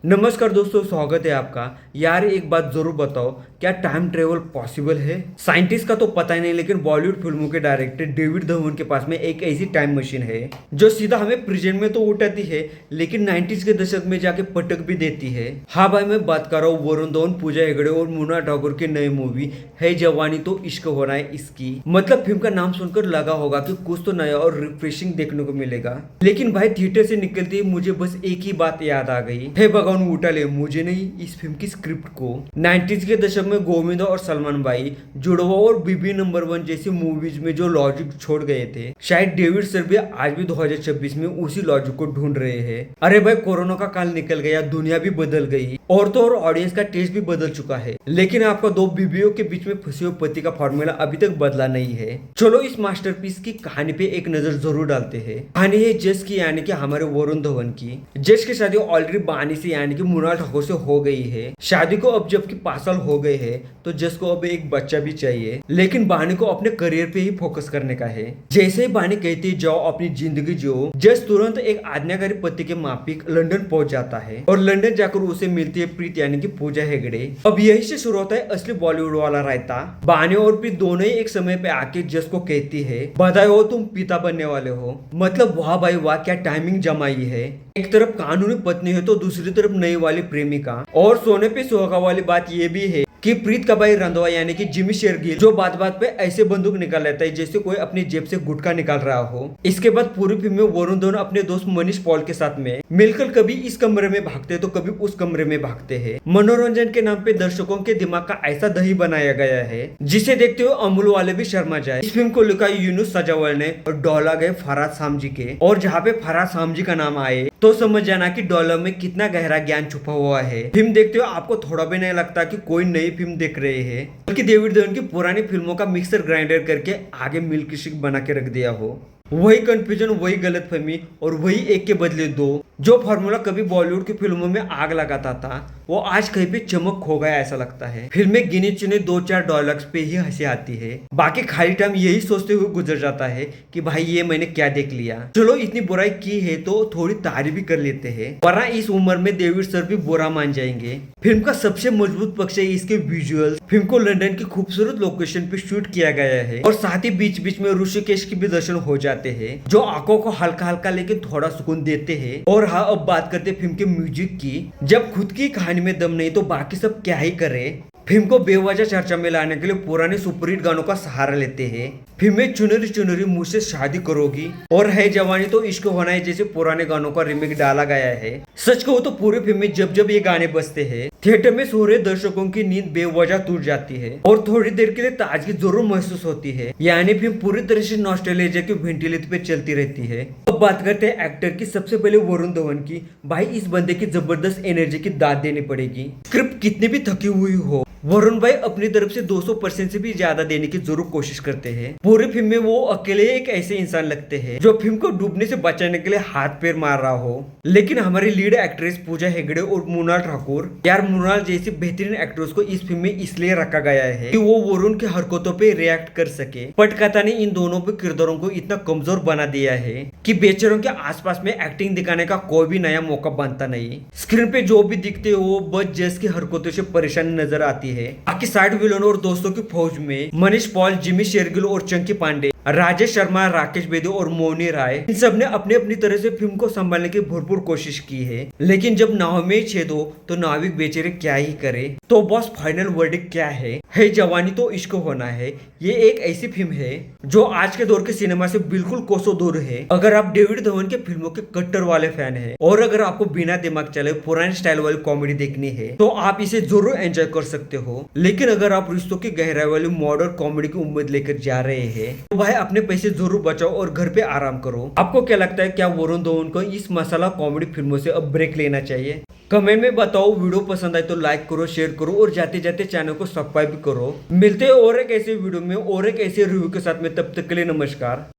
नमस्कार दोस्तों, स्वागत है आपका। यार एक बात जरूर बताओ, क्या टाइम ट्रेवल पॉसिबल है? साइंटिस्ट का तो पता ही नहीं, लेकिन बॉलीवुड फिल्मों के डायरेक्टर डेविड धवन के पास में एक ऐसी टाइम मशीन है जो सीधा हमें प्रेजेंट में तो उठाती है, लेकिन 90s के दशक में जाके पटक भी देती है। हाँ भाई, मैं बात कर रहा हूँ वरुण धवन, पूजा हेगड़े और मुन्ना ठाकुर की नई मूवी है जवानी तो इश्क होना है इसकी। मतलब फिल्म का नाम सुनकर लगा होगा कि कुछ तो नया और रिफ्रेशिंग देखने को मिलेगा, लेकिन भाई थिएटर से निकलते ही मुझे बस एक ही बात याद आ गई, हे भगवान उठा ले, मुझे नहीं इस फिल्म की स्क्रिप्ट को। 90s के दशक में गोविंदा और सलमान भाई, जुड़वा और बीबी नंबर 1 जैसी मूवीज में जो लॉजिक छोड़ गए थे, शायद डेविड सर भी आज भी 2026 में उसी लॉजिक को ढूंढ रहे हैं। अरे भाई, कोरोना का काल निकल गया, दुनिया भी बदल गई और तो और ऑडियंस का टेस्ट भी बदल चुका है, लेकिन आपका दो बीबियों के बीच में फंसे हुए पति का फॉर्मूला अभी तक बदला नहीं है। चलो इस मास्टरपीस की कहानी पे एक नजर जरूर डालते हैं। कहानी है जश की, यानी कि हमारे वरुण धवन की। जश की शादी ऑलरेडी बानी से यानी कि मुनाल ठाकुर से हो गई है। शादी को अब जबकि 5 साल हो गए हैं, तो जस को अब एक बच्चा भी चाहिए, लेकिन बानी को अपने करियर पे ही फोकस करने का है। जैसे ही बानी कहती है जाओ अपनी जिंदगी जियो, जस तुरंत एक आज्ञाकारी पति के माफिक लंदन पहुंच जाता है और लंदन जाकर उसे मिलती है प्रीत यानी कि पूजा हेगड़े। अब यही से शुरू होता है असली बॉलीवुड वाला रायता। बानी और प्रीत दोनों ही एक समय पे आके जस को कहती है बधाई हो, तुम पिता बनने वाले हो। मतलब वाह भाई वाह, क्या टाइमिंग जमाई है। एक तरफ कानूनी पत्नी है तो दूसरी तरफ नई वाली प्रेमिका। और सोने पे सुहागा वाली बात ये भी है कि प्रीत का भाई रंधवा यानी कि जिमी शेरगिल, जो बात बात पे ऐसे बंदूक निकाल लेता है जैसे कोई अपनी जेब से गुटखा निकाल रहा हो। इसके बाद पूरी फिल्म में वरुण धवन अपने दोस्त मनीष पॉल के साथ में मिलकर कभी इस कमरे में भागते तो कभी उस कमरे में भागते हैं। मनोरंजन के नाम पे दर्शकों के दिमाग का ऐसा दही बनाया गया है जिसे देखते हुए अमूल वाले भी शर्मा जाए। इस फिल्म को लिखा यूनुस सजावल ने और डॉलर गए फराज सामजी के। और जहाँ पे फराज सामजी का नाम आए तो समझ जाना कि डॉलर में कितना गहरा ज्ञान छुपा हुआ है। फिल्म देखते हुए आपको थोड़ा भी नहीं लगता कि कोई नई फिल्म देख रहे हैं, बल्कि डेविड धवन की पुरानी फिल्मों का मिक्सर ग्राइंडर करके आगे मिल्क शेक बना के रख दिया हो। वही कंफ्यूजन, वही गलतफहमी और वही एक के बदले दो। जो फॉर्मूला कभी बॉलीवुड की फिल्मों में आग लगाता था, वो आज कहीं पे चमक खो गया ऐसा लगता है। फिल्में गिने चुने 2-4 डायलॉग्स पे ही हंसी आती है, बाकी खाली टाइम यही सोचते हुए गुजर जाता है कि भाई ये मैंने क्या देख लिया। चलो इतनी बुराई की है तो थोड़ी तारीफ भी कर लेते हैं, वरना इस उम्र में डेविड सर भी बुरा मान जाएंगे। फिल्म का सबसे मजबूत पक्ष है इसके विजुअल्स। फिल्म को लंदन की खूबसूरत लोकेशन पे शूट किया गया है और साथ ही बीच बीच में ऋषिकेश के भी दर्शन हो जाते हैं, जो आंखों को हल्का हल्का लेकिन थोड़ा सुकून देते हैं। और हाँ, अब बात करते हैं फिल्म के म्यूजिक की। जब खुद की कहानी में दम नहीं तो बाकी सब क्या ही करे। फिल्म को बेवजह चर्चा में लाने के लिए पुराने सुपरहिट गानों का सहारा लेते हैं। फिल्म में चुनरी चुनरी मुझसे शादी करोगी और है जवानी तो इश्क होना है जैसे पुराने गानों का रिमेक डाला गया है। सच कहूँ तो पूरी फिल्म में जब जब ये गाने बजते हैं, थिएटर में सो रहे दर्शकों की नींद बेवजह टूट जाती है और थोड़ी देर के लिए ताजगी जरूर महसूस होती है। यानी फिल्म पूरी तरह से नॉस्टैल्जिया की वेंटिलेटर पे चलती रहती है। अब बात करते हैं एक्टर की। सबसे पहले वरुण धवन की। भाई इस बंदे की जबरदस्त एनर्जी की दाद देनी पड़ेगी। स्क्रिप्ट कितनी भी थकी हुई हो, वरुण भाई अपनी तरफ से 200% से भी ज्यादा देने की जरूर कोशिश करते हैं। पूरी फिल्म में वो अकेले एक ऐसे इंसान लगते हैं जो फिल्म को डूबने से बचाने के लिए हाथ पैर मार रहा हो। लेकिन हमारी लीड एक्ट्रेस पूजा हेगड़े और मुनाल ठाकुर, यार मुनाल जैसी बेहतरीन एक्ट्रेस को इस फिल्म में इसलिए रखा गया है कि वो वरुण की हरकतों पे रिएक्ट कर सके। पटकथा ने इन दोनों पे किरदारों को इतना कमजोर बना दिया है कि बेचारों के आसपास में एक्टिंग दिखाने का कोई भी नया मौका बनता नहीं। स्क्रीन पे जो भी दिखते हो बस जस की हरकतों से परेशानी नजर आती है। बाकी साइड विलन और दोस्तों की फौज में मनीष पॉल, जिमी शेरगिल और चंकी पांडे, राजेश शर्मा, राकेश बेदी और मोनी राय, इन सब ने अपनी अपनी तरह से फिल्म को संभालने की भरपूर कोशिश की है। लेकिन जब नाव में छेद हो तो नाविक बेचारे क्या ही करे। तो बॉस फाइनल वर्डिक्ट क्या है जवानी तो इश्क होना है। ये एक ऐसी फिल्म है जो आज के दौर के सिनेमा से बिल्कुल कोसों दूर है। अगर आप डेविड धवन के फिल्मों के कट्टर वाले फैन है और अगर आपको बिना दिमाग चले पुराने स्टाइल वाली कॉमेडी देखनी है तो आप इसे जरूर एंजॉय कर सकते हो। लेकिन अगर आप रिश्तों की गहराई वाली मॉडर्न कॉमेडी की उम्मीद लेकर जा रहे हैं तो भाई अपने पैसे जरूर बचाओ और घर पे आराम करो। आपको क्या लगता है, क्या वरुण धवन को इस मसाला कॉमेडी फिल्मों से अब ब्रेक लेना चाहिए? कमेंट में बताओ। वीडियो पसंद आए तो लाइक करो, शेयर करो और जाते जाते चैनल को सब्सक्राइब करो। मिलते हैं और एक ऐसे वीडियो में और एक ऐसे रिव्यू के साथ में, तब तक के लिए नमस्कार।